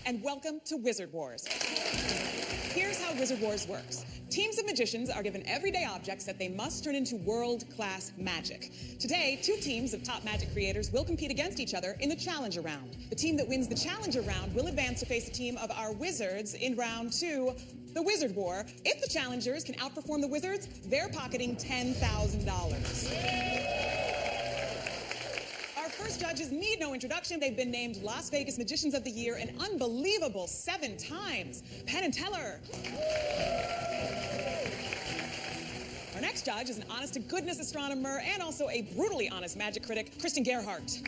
and welcome to Wizard Wars. Here's how Wizard Wars works. Teams of magicians are given everyday objects that they must turn into world-class magic. Today, 2 teams of top magic creators will compete against each other in the Challenger round. The team that wins the Challenger round will advance to face a team of our wizards in round 2, the Wizard War. If the challengers can outperform the wizards, they're pocketing $10,000. Our first judges need no introduction. They've been named Las Vegas Magicians of the Year an unbelievable 7 times. Penn and Teller. Our next judge is an honest-to-goodness astronomer and also a brutally honest magic critic, Kristen Gerhardt.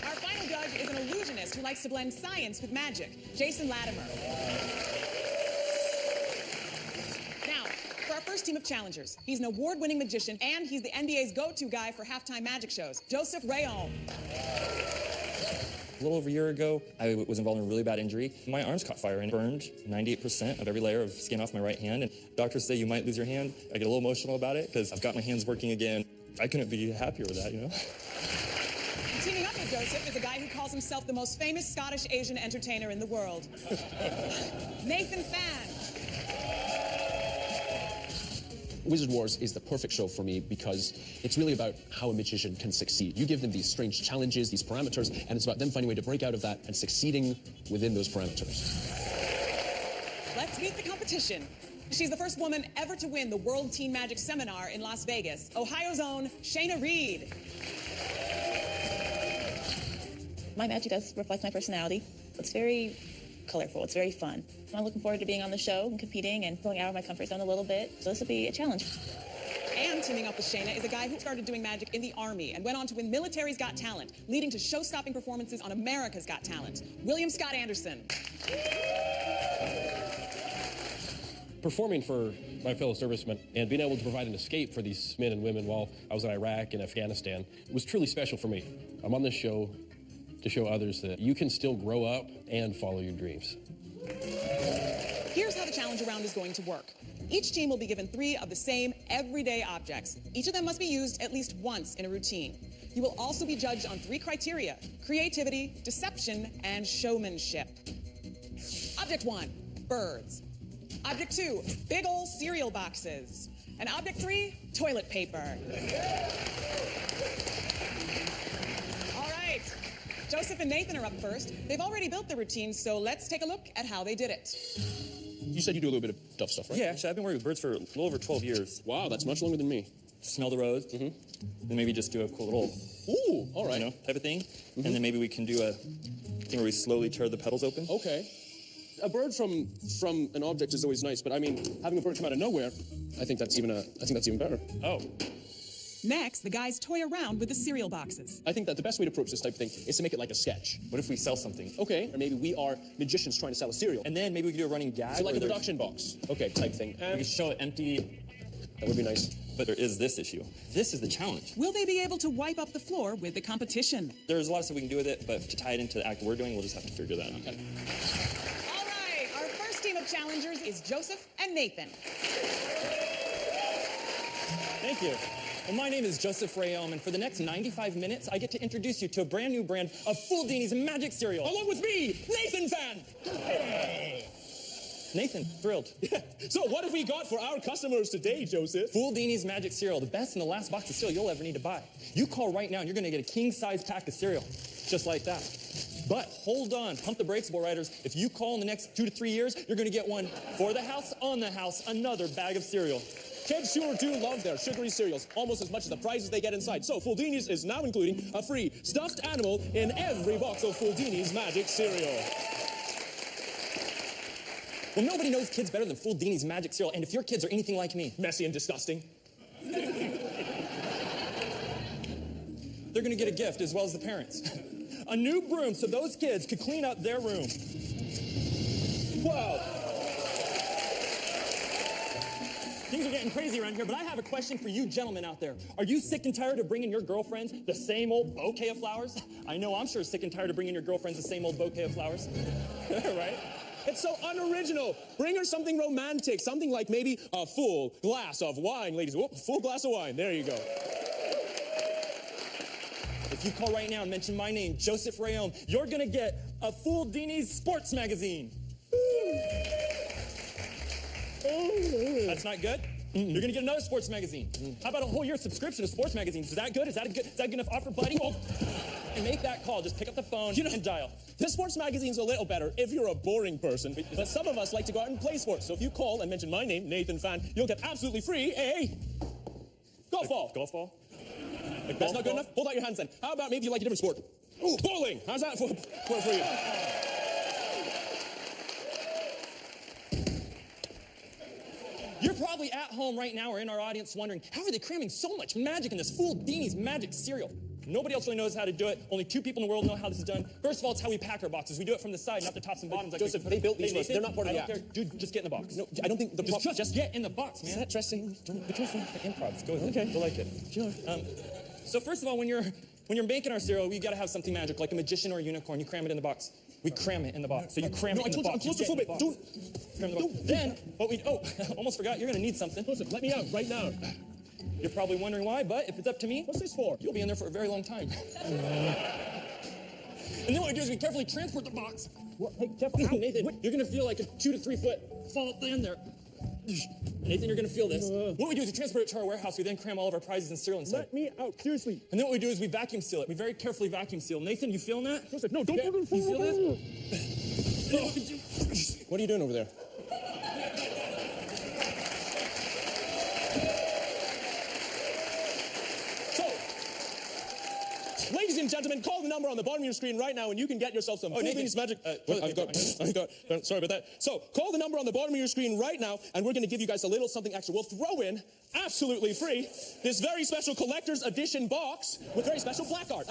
Our final judge is an illusionist who likes to blend science with magic, Jason Latimer. Now, for our first team of challengers, he's an award-winning magician and he's the NBA's go-to guy for halftime magic shows, Joseph Rayom. A little over a year ago, I was involved in a really bad injury. My arms caught fire and burned 98% of every layer of skin off my right hand. And doctors say you might lose your hand. I get a little emotional about it because I've got my hands working again. I couldn't be happier with that, you know? Teaming up with Joseph is a guy who calls himself the most famous Scottish Asian entertainer in the world. Nathan Fan. Wizard Wars is the perfect show for me because it's really about how a magician can succeed. You give them these strange challenges, these parameters, and it's about them finding a way to break out of that and succeeding within those parameters. Let's meet the competition. She's the first woman ever to win the World Teen Magic Seminar in Las Vegas, Ohio's own Shayna Reed. My magic does reflect my personality. It's very colorful. It's very fun. I'm looking forward to being on the show and competing and going out of my comfort zone a little bit. So this will be a challenge. And teaming up with Shayna is a guy who started doing magic in the Army and went on to win Military's Got Talent, leading to show-stopping performances on America's Got Talent. William Scott Anderson. Performing for my fellow servicemen and being able to provide an escape for these men and women while I was in Iraq and Afghanistan was truly special for me. I'm on this show to show others that you can still grow up and follow your dreams. Here's how the Challenger round is going to work. Each team will be given 3 of the same everyday objects. Each of them must be used at least once in a routine. You will also be judged on 3 criteria: creativity, deception, and showmanship. Object 1, birds. Object 2, big ol' cereal boxes. And object 3, toilet paper. All right, Joseph and Nathan are up first. They've already built their routines, so let's take a look at how they did it. You said you do a little bit of tough stuff, right? Yeah, actually, I've been working with birds for a little over 12 years. Wow, that's much longer than me. Smell the rose, and maybe just do a cool little, Ooh, all right. you know, type of thing. And then maybe we can do a thing where we slowly tear the petals open. Okay. A bird from an object is always nice, but I mean, having a bird come out of nowhere, I think that's even better. Oh. Next, the guys toy around with the cereal boxes. I think that the best way to approach this type of thing is to make it like a sketch. What if we sell something? Okay, or maybe we are magicians trying to sell a cereal. And then maybe we could do a running gag. So like a where production box. Okay, type thing. we could show it empty. That would be nice. But there is this issue. This is the challenge. Will they be able to wipe up the floor with the competition? There's a lot of stuff we can do with it, but to tie it into the act we're doing, we'll just have to figure that out. Okay. All right, our first team of challengers is Joseph and Nathan. Thank you. Well, my name is Joseph Rayom, and for the next 95 minutes, I get to introduce you to a brand new brand of Fuldini's magic cereal. Along with me, Nathan Fan! Hey. Nathan, thrilled. So what have we got for our customers today, Joseph? Fuldini's magic cereal, the best and the last box of cereal you'll ever need to buy. You call right now, and you're going to get a king-size pack of cereal, just like that. But hold on, pump the brakes, bull riders. If you call in the next 2 to 3 years, you're going to get one for the house, on the house, another bag of cereal. Kids sure do love their sugary cereals, almost as much as the prizes they get inside. So Fuldini's is now including a free stuffed animal in every box of Fuldini's magic cereal. Well, nobody knows kids better than Fuldini's magic cereal, and if your kids are anything like me, Messy and disgusting. they're going to get a gift as well as the parents. A new broom so those kids could clean up their room. Wow. Things are getting crazy around here, but I have a question for you gentlemen out there. Are you sick and tired of bringing your girlfriends the same old bouquet of flowers? I know I'm sure sick and tired of bringing your girlfriends the same old bouquet of flowers. Right? It's so unoriginal. Bring her something romantic, something like maybe a full glass of wine, ladies. Whoop, full glass of wine. There you go. If you call right now and mention my name, Joseph Rayom, you're gonna get a full Dini's sports magazine. That's not good? You're gonna get another sports magazine. How about a whole year subscription to sports magazines? Is that good? Is that a good enough offer, buddy? And make that call. Just pick up the phone and dial. The sports magazine's a little better if you're a boring person, but some of us like to go out and play sports. So if you call and mention my name, Nathan Fan, you'll get absolutely free a golf ball. Golf ball? That's not good enough? Hold out your hands then. How about maybe you like a different sport? Ooh, bowling. How's that for you? You're probably at home right now or in our audience wondering, how are they cramming so much magic in this full Dini's magic cereal? Nobody else really knows how to do it. Only 2 people in the world know how this is done. First of all, it's how we pack our boxes. We do it from the side, not the tops and bottoms. Joseph, they built these for us. They're not part of the act. Dude, just get in the box. No, I don't think the just get in the box, man. Is that dressing? Be careful. Improv. Go ahead. Okay. You'll like it. Sure. So first of all, when you're making our cereal, we gotta have something magic, like a magician or a unicorn. You cram it in the box. We cram it in the box. So you cram it in the box. I'm claustrophobic. Don't. Cram it in the box. Then, almost forgot, you're gonna need something. Joseph, let me out right now. You're probably wondering why, but if it's up to me, what's this for? You'll be in there for a very long time. And then what we do is we carefully transport the box. What? Hey, careful. Nathan, you're gonna feel like a 2 to 3 foot fall in there. Nathan, you're gonna feel this. What we do is we transport it to our warehouse. We then cram all of our prizes and cereal inside. Let me out, seriously. And then what we do is we vacuum seal it. We very carefully vacuum seal. Nathan, you feeling that? Joseph, no, don't. You feel this? What are you doing over there? Ladies and gentlemen, call the number on the bottom of your screen right now and you can get yourself some Nathan's magic. Sorry about that. So, call the number on the bottom of your screen right now and we're going to give you guys a little something extra. We'll throw in, absolutely free, this very special collector's edition box with very special back art.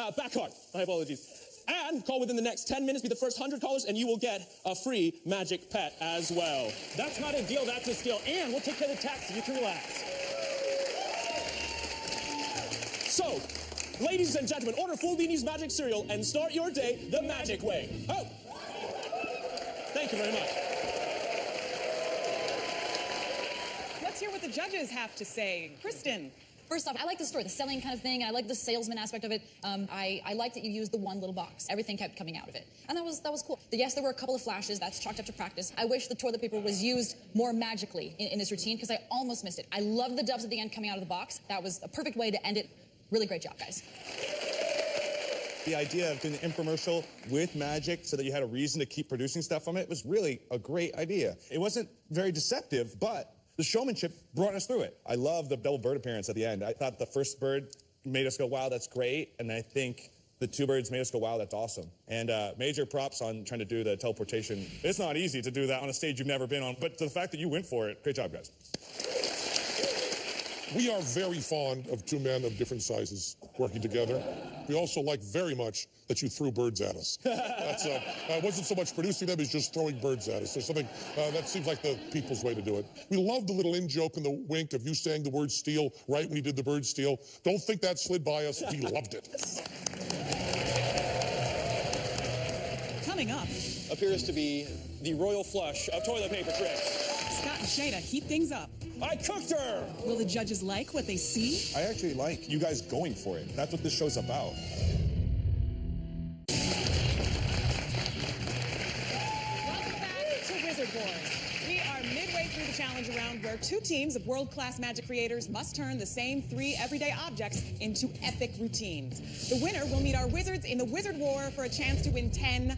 My apologies. And call within the next 10 minutes, be the first 100 callers, and you will get a free magic pet as well. That's not a deal, that's a steal. And we'll take care of the tax so you can relax. So, ladies and gentlemen, order full Dini's magic cereal and start your day the magic way. Oh! Thank you very much. Let's hear what the judges have to say. Kristen. First off, I like the story, the selling kind of thing, and I like the salesman aspect of it. I like that you used the one little box. Everything kept coming out of it. And that was cool. Yes, there were a couple of flashes. That's chalked up to practice. I wish the toilet paper was used more magically in this routine, because I almost missed it. I love the doves at the end coming out of the box. That was a perfect way to end it. Really great job, guys. The idea of doing the infomercial with magic so that you had a reason to keep producing stuff from it was really a great idea. It wasn't very deceptive, but the showmanship brought us through it. I love the double bird appearance at the end. I thought the first bird made us go, wow, that's great. And I think the 2 birds made us go, wow, that's awesome. And major props on trying to do the teleportation. It's not easy to do that on a stage you've never been on, but the fact that you went for it, great job, guys. We are very fond of 2 men of different sizes working together. We also like very much that you threw birds at us. That's wasn't so much producing them as just throwing birds at us. There's something that seems like the people's way to do it. We love the little in-joke and the wink of you saying the word steal right when you did the bird steal. Don't think that slid by us. We loved it. Coming up, Appears to be the royal flush of toilet paper tricks. Scott and Shayna heat things up. I cooked her! Will the judges like what they see? I actually like you guys going for it. That's what this show's about. Welcome back to Wizard Wars. We are midway through the challenge round where 2 teams of world-class magic creators must turn the same 3 everyday objects into epic routines. The winner will meet our wizards in the Wizard War for a chance to win $10,000.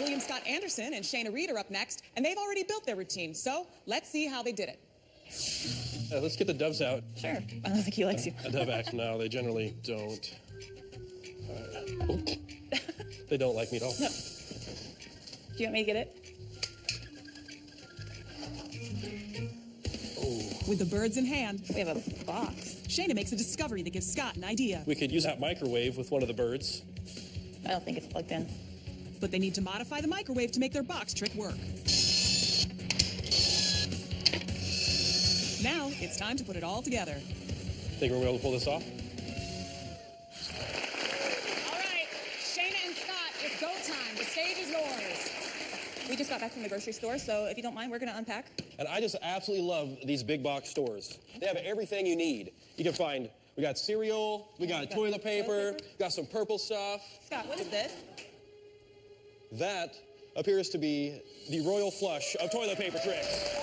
William Scott Anderson and Shayna Reed are up next, and they've already built their routine, so let's see how they did it. Let's get the doves out. Sure. I don't think he likes you. A dove act, no, they generally don't. They don't like me at all. No. Do you want me to get it? With the birds in hand, We have a box. Shayna makes a discovery that gives Scott an idea. We could use that microwave with one of the birds. I don't think it's plugged in. But they need to modify the microwave to make their box trick work. Now, it's time to put it all together. Think we're able to pull this off? All right, Shayna and Scott, it's go time. The stage is yours. We just got back from the grocery store, so if you don't mind, we're going to unpack. And I just absolutely love these big box stores. They have everything you need. You can find, we got cereal, we got toilet paper, got some purple stuff. Scott, what is this? That appears to be the royal flush of toilet paper tricks.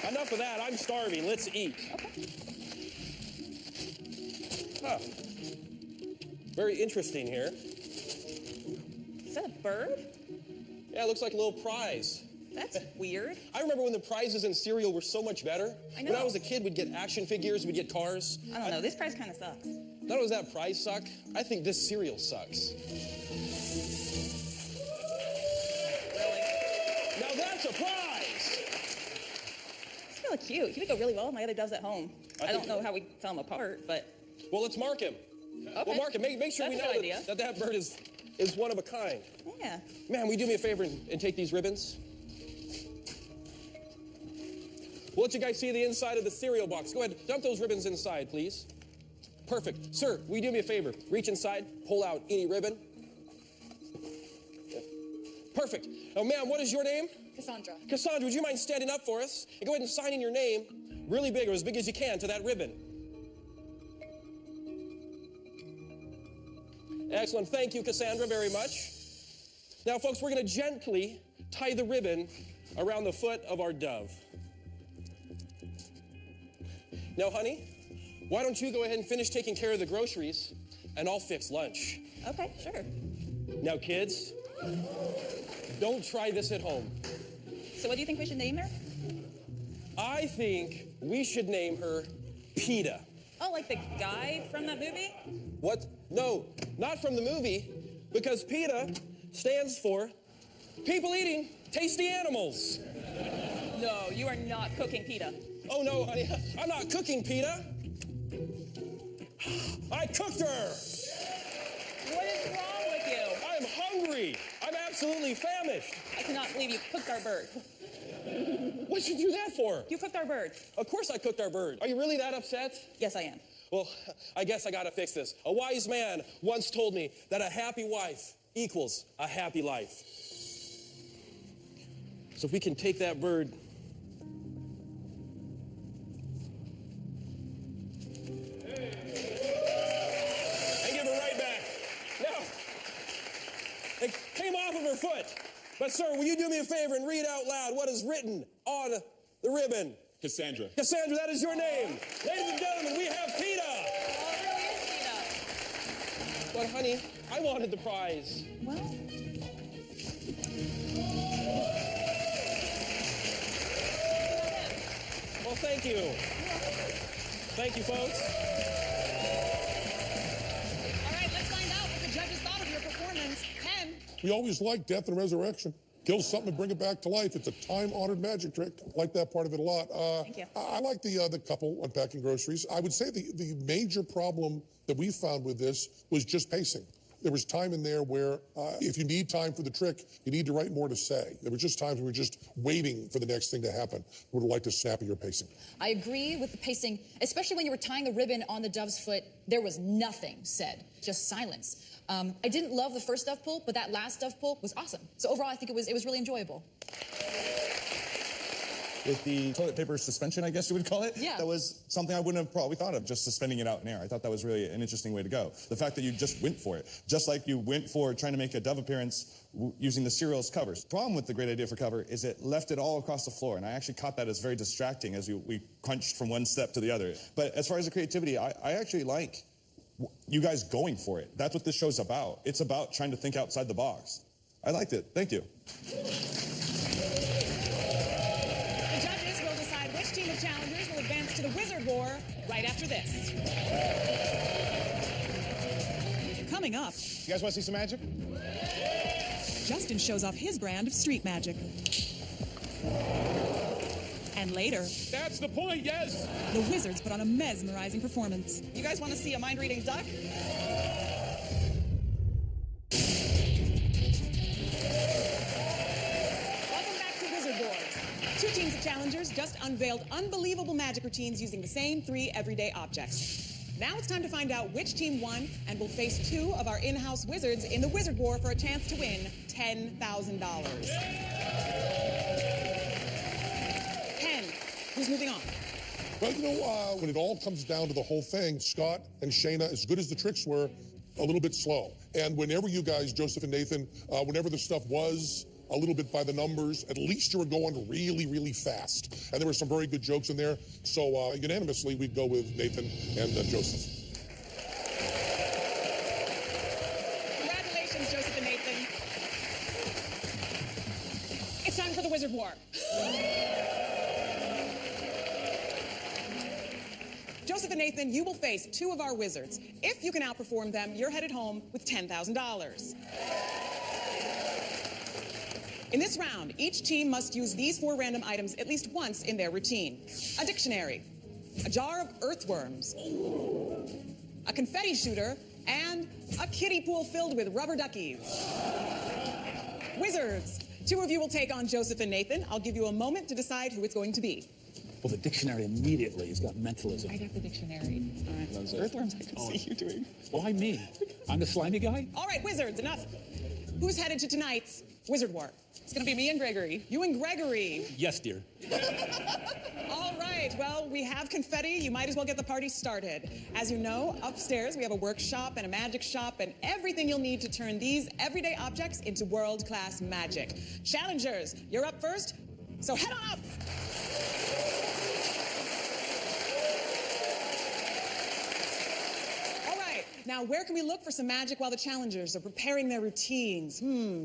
Enough of that, I'm starving, let's eat. Okay. Huh. Very interesting here. Is that a bird? Yeah, it looks like a little prize. That's weird. I remember when the prizes in cereal were so much better. I know. When I was a kid, we'd get action figures, we'd get cars. I don't know, this prize kind of sucks. Not only does that prize suck, I think this cereal sucks. Really? Now that's a prize! It's really cute. He would go really well with my other doves at home. I don't know how we tell them apart, but... Well, let's mark him. Okay. We'll mark him. Make sure That's we a good know idea. that bird is one of a kind. Yeah. Man, will you do me a favor and take these ribbons? We'll let you guys see the inside of the cereal box. Go ahead, dump those ribbons inside, please. Perfect. Sir, will you do me a favor? Reach inside, pull out any ribbon. Yeah. Perfect. Now, ma'am, what is your name? Cassandra. Cassandra, would you mind standing up for us? And go ahead and sign in your name really big or as big as you can to that ribbon. Excellent. Thank you, Cassandra, very much. Now, folks, we're going to gently tie the ribbon around the foot of our dove. Now, honey, why don't you go ahead and finish taking care of the groceries, and I'll fix lunch. Okay, sure. Now, kids, don't try this at home. So what do you think we should name her? I think we should name her PETA. Oh, like the guy from that movie? What? No, not from the movie, because PETA stands for People Eating Tasty Animals. No, you are not cooking PETA. Oh, no, honey, I'm not cooking PETA. I cooked her. What is wrong with you? I'm hungry. I'm absolutely famished. I cannot believe you cooked our bird. What'd you do that for? You cooked our bird. Of course I cooked our bird. Are you really that upset? Yes, I am. Well, I guess I gotta fix this. A wise man once told me that a happy wife equals a happy life. So if we can take that bird and give her right back. Now, it came off of her foot. But sir, will you do me a favor and read out loud what is written on the ribbon? Cassandra. Cassandra, that is your name. Ladies and gentlemen, we have PETA. Oh, it really is PETA. But honey, I wanted the prize. Well, Well, thank you. Thank you, folks. All right, let's find out what the judges thought of your performance. Ken. We always like death and resurrection. Kill something and bring it back to life. It's a time-honored magic trick. I like that part of it a lot. Thank you. I like the couple unpacking groceries. I would say the major problem that we found with this was just pacing. There was time in there where if you need time for the trick, you need to write more to say. There were just times when we were just waiting for the next thing to happen. Would have liked to snap your pacing. I agree with the pacing, especially when you were tying the ribbon on the dove's foot. There was nothing said, just silence. I didn't love the first dove pull, but that last dove pull was awesome. So overall, I think it was really enjoyable. With the toilet paper suspension, I guess you would call it. Yeah. That was something I wouldn't have probably thought of, just suspending it out in air. I thought that was really an interesting way to go. The fact that you just went for it, just like you went for trying to make a dove appearance using the cereal as covers. The problem with the great idea for cover is it left it all across the floor, and I actually caught that as very distracting as we crunched from one step to the other. But as far as the creativity, I actually like you guys going for it. That's what this show's about. It's about trying to think outside the box. I liked it. Thank you. The judges will decide which team of challengers will advance to the Wizard War right after this. Coming up, You guys want to see some magic? Justin shows off his brand of street magic. And later, That's the point, yes. the Wizards put on a mesmerizing performance. you guys want to see a mind-reading duck? Welcome back to Wizard Wars. Two teams of challengers just unveiled unbelievable magic routines using the same 3 everyday objects. Now it's time to find out which team won, and we'll face two of our in-house wizards in the Wizard War for a chance to win $10,000. Ken, who's moving on? Well, you know, when it all comes down to the whole thing, Scott and Shayna, as good as the tricks were, a little bit slow. And whenever you guys, Joseph and Nathan, whenever the stuff was a little bit by the numbers, at least you were going really, really fast. And there were some very good jokes in there. So unanimously, we'd go with Nathan and Joseph. Congratulations, Joseph and Nathan. It's time for the Wizard War. Joseph and Nathan, you will face two of our wizards. If you can outperform them, you're headed home with $10,000. In this round, each team must use these 4 random items at least once in their routine. A dictionary, a jar of earthworms, a confetti shooter, and a kiddie pool filled with rubber duckies. Wizards, 2 of you will take on Joseph and Nathan. I'll give you a moment to decide who it's going to be. Well, the dictionary immediately has got mentalism. I got the dictionary. All right. Earthworms, I can see you doing. Why me? I'm the slimy guy? All right, wizards, enough. Who's headed to tonight's Wizard War? It's going to be me and Gregory. You and Gregory. Yes, dear. All right, well, we have confetti. You might as well get the party started. As you know, upstairs we have a workshop and a magic shop and everything you'll need to turn these everyday objects into world-class magic. Challengers, you're up first, so head on up. Now, where can we look for some magic while the challengers are preparing their routines?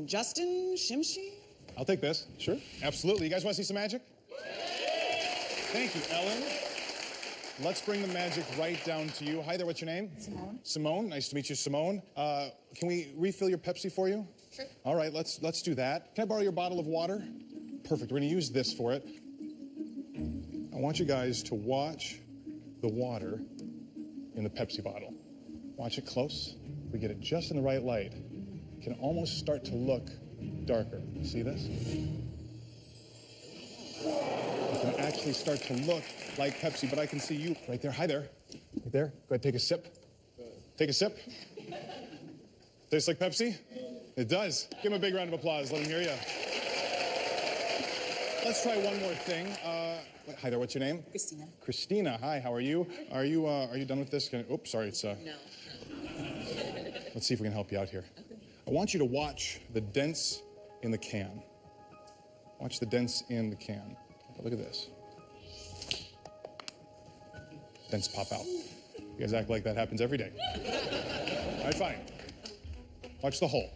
Justin, Shimshi? I'll take this. Sure. Absolutely. You guys want to see some magic? Thank you, Ellen. Let's bring the magic right down to you. Hi there, what's your name? Simone. Simone, nice to meet you, Simone. Can we refill your Pepsi for you? Sure. All right, let's do that. Can I borrow your bottle of water? Perfect, we're gonna use this for it. I want you guys to watch the water in the Pepsi bottle. Watch it close. We get it just in the right light. It can almost start to look darker. See this? It can actually start to look like Pepsi, but I can see you right there. Hi there. Right there. Go ahead, take a sip. Take a sip. Tastes like Pepsi? It does. Give him a big round of applause. Let him hear you. Let's try one more thing. Hi there, what's your name? Christina. Christina, hi, how are you? Are you done with this? Oops, sorry, it's No. Let's see if we can help you out here. Okay. I want you to watch the dents in the can. Watch the dents in the can. Look at this. Dents pop out. You guys act like that happens every day. All right, fine. Watch the hole.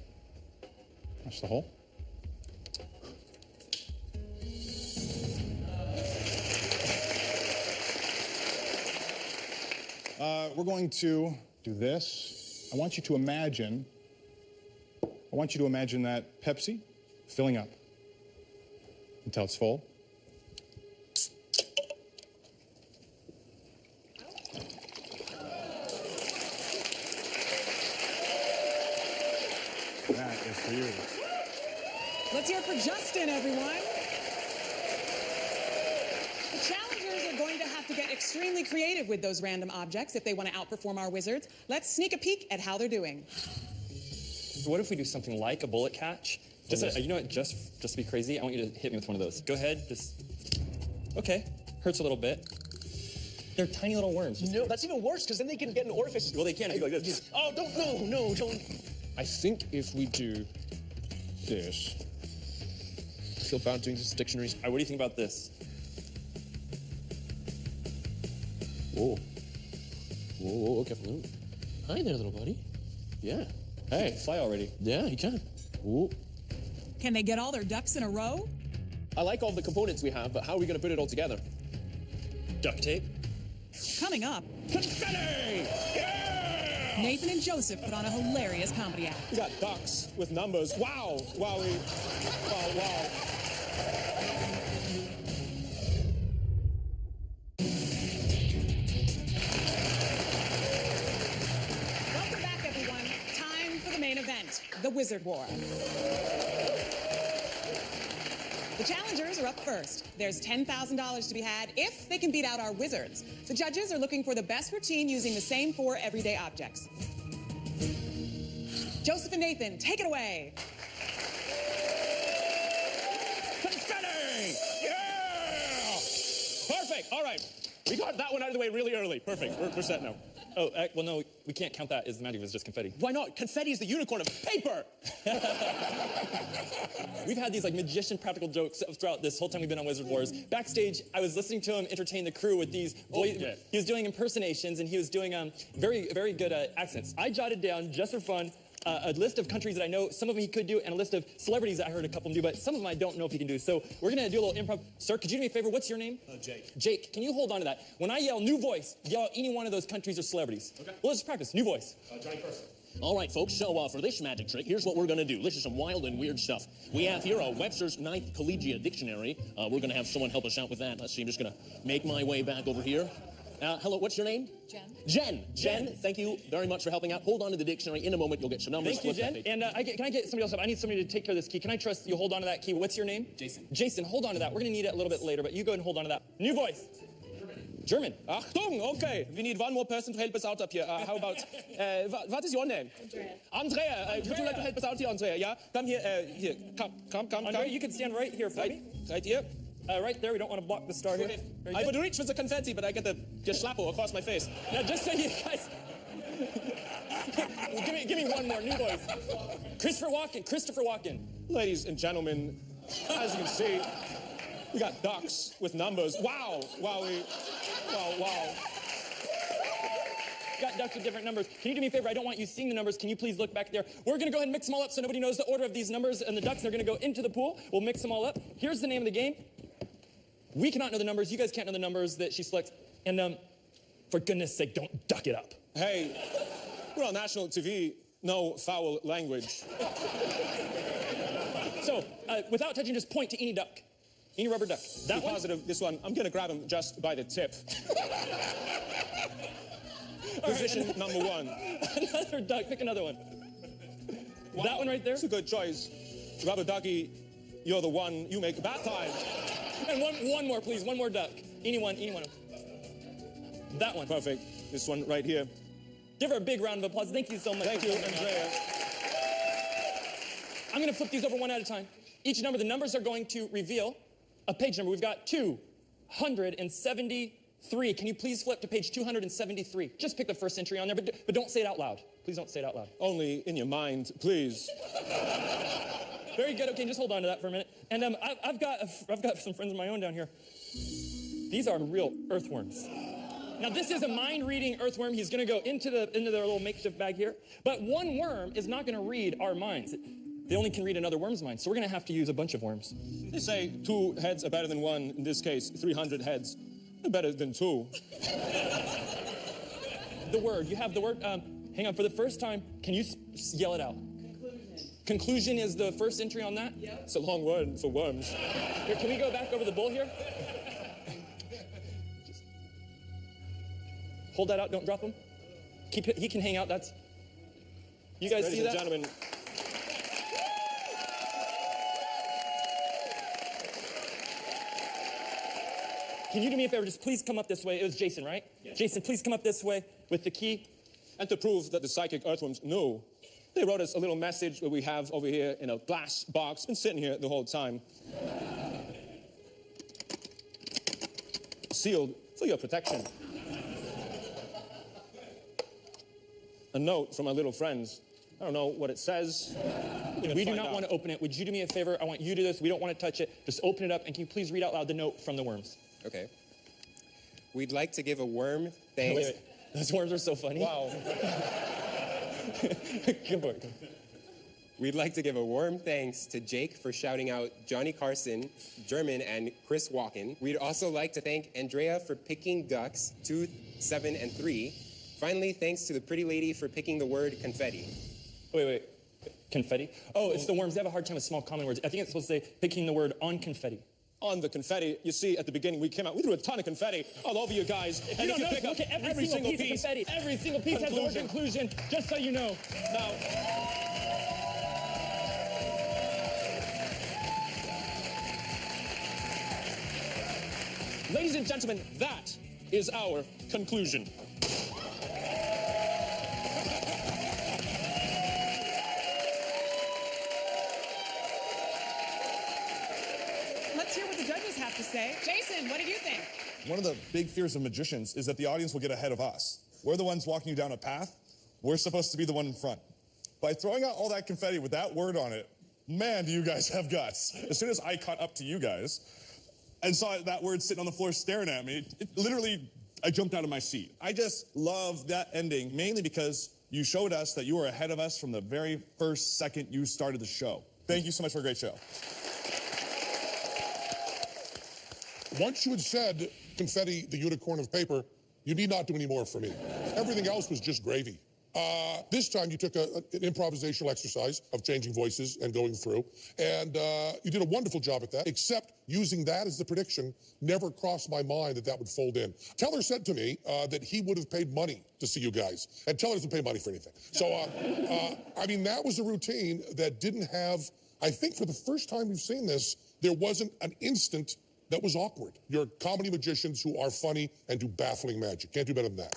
Watch the hole. We're going to do this. I want you to imagine that Pepsi filling up until it's full. That is for you. Let's hear it for Justin, everyone. The challengers are going to have to get extremely creative with those random objects if they want to outperform our wizards. Let's sneak a peek at how they're doing. So what if we do something like a bullet catch? You know what, just to be crazy, I want you to hit me with one of those. Go ahead, okay, hurts a little bit. They're tiny little worms. No, that's even worse, because then they can get an orifice. Well, they can, I go like this. Oh, don't. I think if we do this, I feel bound doing this dictionaries. All right, what do you think about this? Whoa, careful. Hi there, little buddy. Yeah. Hey, fly already. Yeah, you can. Ooh. Can they get all their ducks in a row? I like all the components we have, but how are we going to put it all together? Duct tape. Coming up, Confetti! Yeah! Nathan and Joseph put on a hilarious comedy act. We got ducks with numbers. Wow. Wow. Welcome back, everyone. Time for the main event, the Wizard War. The challengers are up first. There's $10,000 to be had if they can beat out our wizards. The judges are looking for the best routine using the same 4 everyday objects. Joseph and Nathan, take it away. Confetti! Yeah! Perfect. All right. We got that one out of the way really early. Perfect. We're set now. Oh, well, no, we can't count that as the magic. It was just confetti. Why not? Confetti is the unicorn of paper. We've had these like magician practical jokes throughout this whole time we've been on Wizard Wars. Backstage, I was listening to him entertain the crew with these yeah. He was doing impersonations and he was doing very, very good accents. I jotted down, just for fun, a list of countries that I know some of them he could do, and a list of celebrities that I heard a couple of them do, but some of them I don't know if he can do. So we're gonna do a little improv. Sir, could you do me a favor? What's your name? Jake. Jake, can you hold on to that? When I yell new voice, yell out any one of those countries or celebrities. Okay. Well, let's practice. New voice. Johnny Carson. All right, folks, so for this magic trick, here's what we're going to do. This is some wild and weird stuff. We have here a Webster's 9th Collegiate Dictionary. We're going to have someone help us out with that. Let's see, I'm just going to make my way back over here. Hello, what's your name? Jen. Jen, thank you very much for helping out. Hold on to the dictionary. In a moment, you'll get some numbers. Thank you, Jen. And can I get somebody else up? I need somebody to take care of this key. Can I trust you? Hold on to that key. What's your name? Jason. Jason, hold on to that. We're going to need it a little bit later, but you go ahead and hold on to that. New voice. German. Achtung, okay. We need one more person to help us out up here. How about, what is your name? Andrea. Would you like to help us out here, Andrea? Yeah? Come here, come. Andrea, you can stand right here for me. Right here. Right there, we don't want to block the star here. I would reach for the confetti, but I get the schlappo across my face. Now, just so you guys... give me one more, new voice. Christopher Walken. Ladies and gentlemen, as you can see, we got ducks with numbers. Wow. Wow. Got ducks with different numbers. Can you do me a favor? I don't want you seeing the numbers. Can you please look back there? We're going to go ahead and mix them all up so nobody knows the order of these numbers and the ducks. They're going to go into the pool. We'll mix them all up. Here's the name of the game. We cannot know the numbers. You guys can't know the numbers that she selects. And for goodness sake, don't duck it up. Hey, we're on national TV. No foul language. So, without touching, just point to any duck. Any rubber duck. That one? Positive, this one. I'm going to grab him just by the tip. Position number 1. Another duck. Pick another one. Wow. That one right there? It's a good choice. Rubber ducky, you're the one. You make that time. And one more, please. One more duck. Any one. That one. Perfect. This one right here. Give her a big round of applause. Thank you so much. Thank you, Andrea. I'm going to flip these over one at a time. Each number, the numbers are going to reveal a page number. We've got 273. Can you please flip to page 273? Just pick the first entry on there, but don't say it out loud. Please don't say it out loud. Only in your mind, please. Very good. Okay, just hold on to that for a minute. And I've got some friends of my own down here. These are real earthworms. Now this is a mind-reading earthworm. He's going to go into their little makeshift bag here. But one worm is not going to read our minds. They only can read another worm's mind. So we're going to have to use a bunch of worms. They say 2 heads are better than 1. In this case, 300 heads are better than 2. The word. You have the word. Hang on. For the first time, can you yell it out? Conclusion is the first entry on that? Yep. It's a long word for worms. Here, can we go back over the bowl here? Just hold that out. Don't drop him. Keep it. He can hang out. That's... You guys see that? Ladies and gentlemen. Can you do me a favor? Just please come up this way. It was Jason, right? Yes. Jason, please come up this way with the key. And to prove that the psychic earthworms know, they wrote us a little message that we have over here in a glass box. Been sitting here the whole time. Sealed for your protection. A note from my little friends. I don't know what it says. We do not want to open it. Would you do me a favor? I want you to do this. We don't want to touch it. Just open it up, and can you please read out loud the note from the worms? Okay. We'd like to give a worm thanks. Wait. Those worms are so funny. Wow. Good boy. We'd like to give a warm thanks to Jake for shouting out Johnny Carson, German, and Chris Walken. We'd also like to thank Andrea for picking ducks 2, 7, and 3. Finally, thanks to the pretty lady for picking the word confetti. Wait. Confetti? Oh, it's the worms. They have a hard time with small common words. I think it's supposed to say picking the word on confetti. On the confetti, you see, at the beginning we came out, we threw a ton of confetti all over you guys. If you don't know, look at every single piece of confetti. Every single piece has the word conclusion, just so you know. Now, Ladies and gentlemen, that is our conclusion. Let's hear what the judges have to say. Jason, what did you think? One of the big fears of magicians is that the audience will get ahead of us. We're the ones walking you down a path. We're supposed to be the one in front. By throwing out all that confetti with that word on it, man, do you guys have guts. As soon as I caught up to you guys and saw that word sitting on the floor staring at me, literally, I jumped out of my seat. I just love that ending, mainly because you showed us that you were ahead of us from the very first second you started the show. Thank you so much for a great show. Once you had said confetti, the unicorn of paper, you need not do any more for me. Everything else was just gravy. This time you took an improvisational exercise of changing voices and going through, and you did a wonderful job at that, except using that as the prediction never crossed my mind that that would fold in. Teller said to me that he would have paid money to see you guys, and Teller doesn't pay money for anything. So, I mean, that was a routine that didn't have, I think for the first time we've seen this, there wasn't an instant that was awkward. You're comedy magicians who are funny and do baffling magic. Can't do better than that.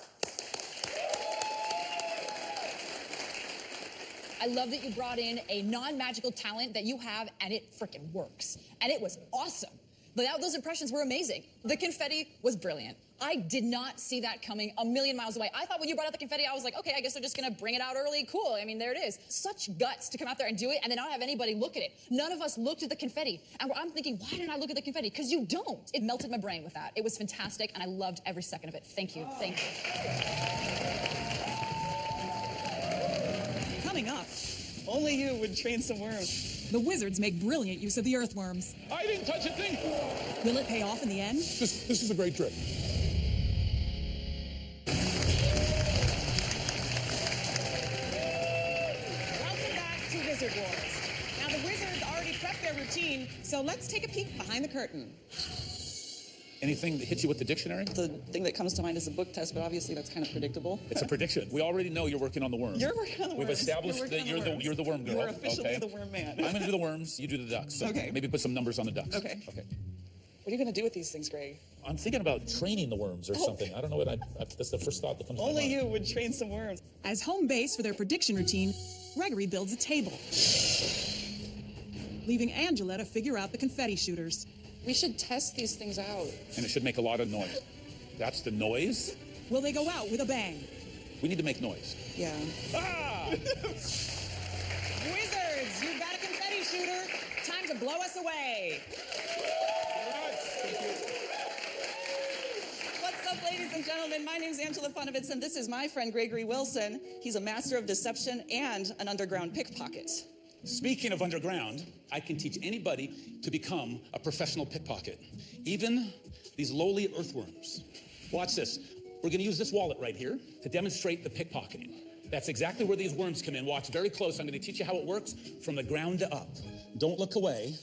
I love that you brought in a non-magical talent that you have, and it freaking works. And it was awesome. Those impressions were amazing. The confetti was brilliant. I did not see that coming a million miles away. I thought when you brought out the confetti, I was like, okay, I guess they're just gonna bring it out early. Cool, I mean, there it is. Such guts to come out there and do it and then not have anybody look at it. None of us looked at the confetti. And I'm thinking, why didn't I look at the confetti? Because you don't. It melted my brain with that. It was fantastic, and I loved every second of it. Thank you, thank you. Coming up, only you would train some worms. The wizards make brilliant use of the earthworms. I didn't touch a thing. Will it pay off in the end? This is a great trick. Welcome back to Wizard Wars. Now, the wizards already prepped their routine, so let's take a peek behind the curtain. Anything that hits you with the dictionary? The thing that comes to mind is a book test, but obviously that's kind of predictable. It's a prediction. We already know you're working on the worm. You're working on the worms. We've established that you're the worm girl. You're officially okay? the worm man. I'm going to do the worms. You do the ducks. So okay. Maybe put some numbers on the ducks. Okay. Okay. What are you going to do with these things, Greg? I'm thinking about training the worms or something. I don't know what that's the first thought that comes to my mind. Only you would train some worms. As home base for their prediction routine, Gregory builds a table, leaving Angela to figure out the confetti shooters. We should test these things out. And it should make a lot of noise. That's the noise? Will they go out with a bang? We need to make noise. Yeah. Ah! Wizards, you've got a confetti shooter. Time to blow us away. What's up, ladies and gentlemen? My name's Angela Funovitz, and this is my friend Gregory Wilson. He's a master of deception and an underground pickpocket. Speaking of underground, I can teach anybody to become a professional pickpocket, even these lowly earthworms. Watch this. We're going to use this wallet right here to demonstrate the pickpocketing. That's exactly where these worms come in. Watch very close. I'm going to teach you how it works from the ground up. Don't look away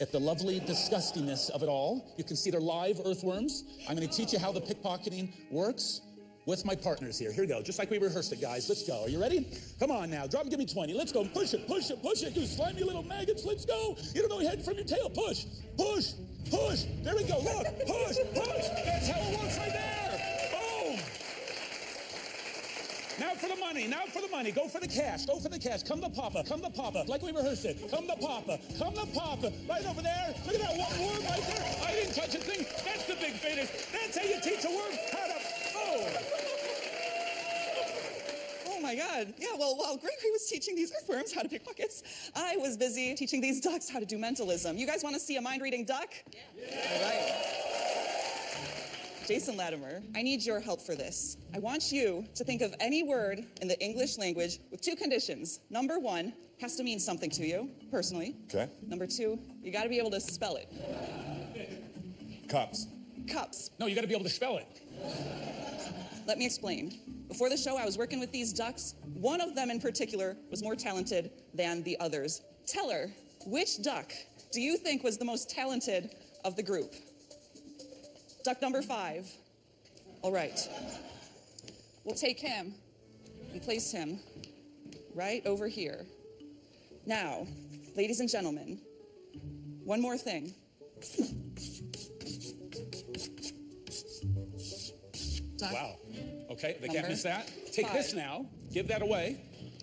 at the lovely disgustingness of it all. You can see they're live earthworms. I'm going to teach you how the pickpocketing works with my partners here. Here we go. Just like we rehearsed it, guys. Let's go. Are you ready? Come on now. Drop and give me 20. Let's go. Push it, push it, push it. You slimy little maggots. Let's go. You don't know your head from your tail. Push, push, push. There we go. Look. Push, push. That's how it works right there. Boom. Now for the money. Now for the money. Go for the cash. Go for the cash. Come to Papa. Come to Papa. Like we rehearsed it. Come to Papa. Come to Papa. Right over there. Look at that one worm right there. I didn't touch a thing. That's the big finish. That's how you teach a worm how to... Oh my God. Yeah, well, while Gregory was teaching these earthworms how to pick pockets, I was busy teaching these ducks how to do mentalism. You guys want to see a mind-reading duck? Yeah. All right. Jason Latimer, I need your help for this. I want you to think of any word in the English language with two conditions. Number one, has to mean something to you, personally. Okay. Number two, you got to be able to spell it. Cups. Cups. No, you got to be able to spell it. Let me explain. Before the show, I was working with these ducks. One of them in particular was more talented than the others. Teller, which duck do you think was the most talented of the group? Duck number 5. All right. We'll take him and place him right over here. Now, ladies and gentlemen, one more thing. Duck. Wow. Okay, they can't Number miss that. Take 5. this now. Give that away.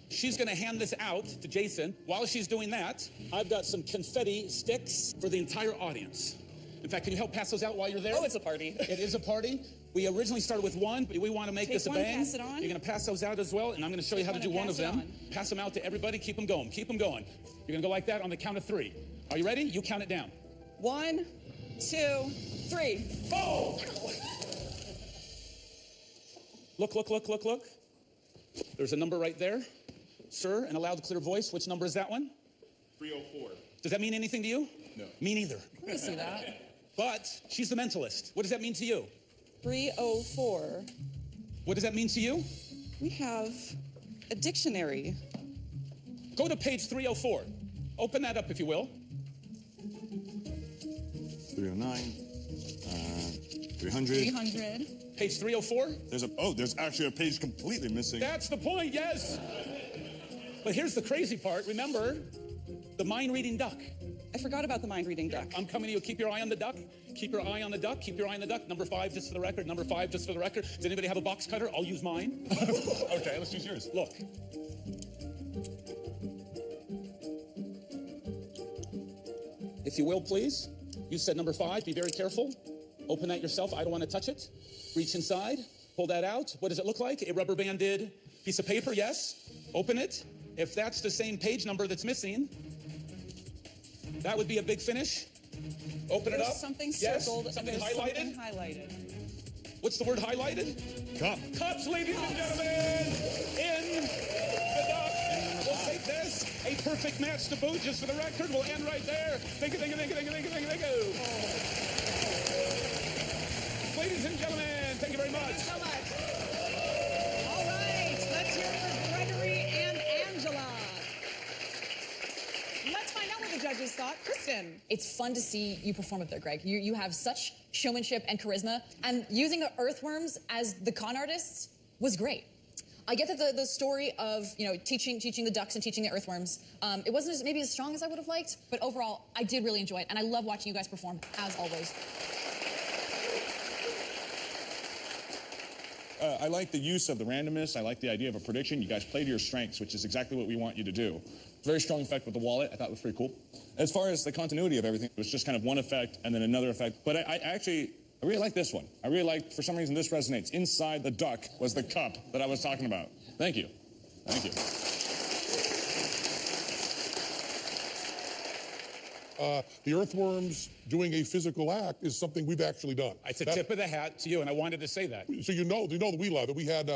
She's going to hand this out to Jason. While she's doing that, I've got some confetti sticks for the entire audience. In fact, can you help pass those out while you're there? Oh, it's a party. It is a party. We originally started with one, but we want to make Take this a one, bang. pass it on. You're going to pass those out as well, and I'm going to show you how to Take do one one of and them. pass it Pass them out to everybody. Keep them going. Keep them going. You're going to go like that on the count of 3. Are you ready? You count it down. 1, 2, 3. Oh! Look, look, look, look, look. There's a number right there. Sir, in a loud, clear voice, which number is that one? 304. Does that mean anything to you? No. Me neither. I see that. But she's the mentalist. What does that mean to you? 304. What does that mean to you? We have a dictionary. Go to page 304. Open that up, if you will. 309. 300. 300. Page 304. There's actually a page completely missing. That's the point, yes. But here's the crazy part. Remember, the mind-reading duck. I forgot about the mind-reading duck. I'm coming to you. Keep your eye on the duck. Keep your eye on the duck. Keep your eye on the duck. Number 5, just for the record. Number 5, just for the record. Does anybody have a box cutter? I'll use mine. Okay, let's use yours. Look. If you will, please. You said number 5. Be very careful. Open that yourself. I don't want to touch it. Reach inside. Pull that out. What does it look like? A rubber banded piece of paper, yes. Open it. If that's the same page number that's missing, that would be a big finish. Open it There's up. something Yes. circled. Something and there's highlighted. Something highlighted. What's the word highlighted? Cup. Cups, ladies and gentlemen, in the duck. We'll take this. A perfect match to boot, just for the record. We'll end right there. Thank you, thank you, thank you, thank you, thank you, thank you, thank you. Ladies and gentlemen, thank you very much. So much. All right, let's hear it for Gregory and Angela. Let's find out what the judges thought. Kristen. It's fun to see you perform up there, Greg. You have such showmanship and charisma, and using the earthworms as the con artists was great. I get that the story of, teaching the ducks and teaching the earthworms, it wasn't maybe as strong as I would have liked, but overall, I did really enjoy it, and I love watching you guys perform, as always. I like the use of the randomness. I like the idea of a prediction. You guys play to your strengths, which is exactly what we want you to do. Very strong effect with the wallet. I thought it was pretty cool. As far as the continuity of everything, it was just kind of one effect and then another effect. But I really like this one. I really like, for some reason, this resonates. Inside the duck was the cup that I was talking about. Thank you. Thank you. The earthworms doing a physical act is something we've actually done. It's a tip of the hat to you, and I wanted to say that. So you know that we love it. We had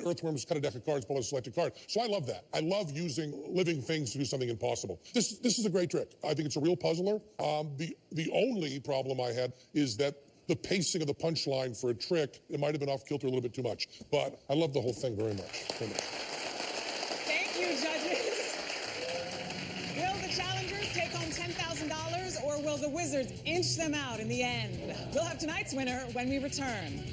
earthworms cut a deck of cards, pull a selected card. So I love that. I love using living things to do something impossible. This is a great trick. I think it's a real puzzler. The only problem I had is that the pacing of the punchline for a trick, it might have been off kilter a little bit too much. But I love the whole thing very much. Very much. Thank you, judges. Will the challengers take home $10,000 or will the Wizards inch them out in the end? We'll have tonight's winner when we return.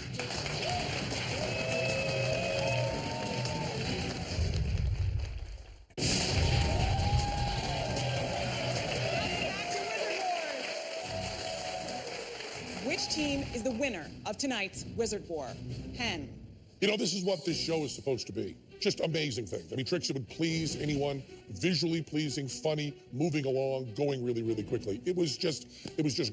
Which team is the winner of tonight's Wizard War? Hen. This is what this show is supposed to be. Just amazing things. I mean, tricks that would please anyone, visually pleasing, funny, moving along, going really, really quickly. It was just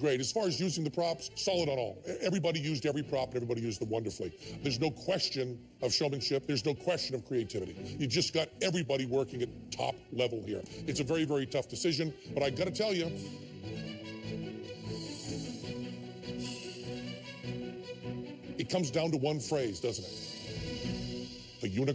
great. As far as using the props, solid on all. Everybody used every prop, and everybody used them wonderfully. There's no question of showmanship. There's no question of creativity. You just got everybody working at top level here. It's a very, very tough decision, but I gotta tell you, it comes down to one phrase, doesn't it? The unicorn.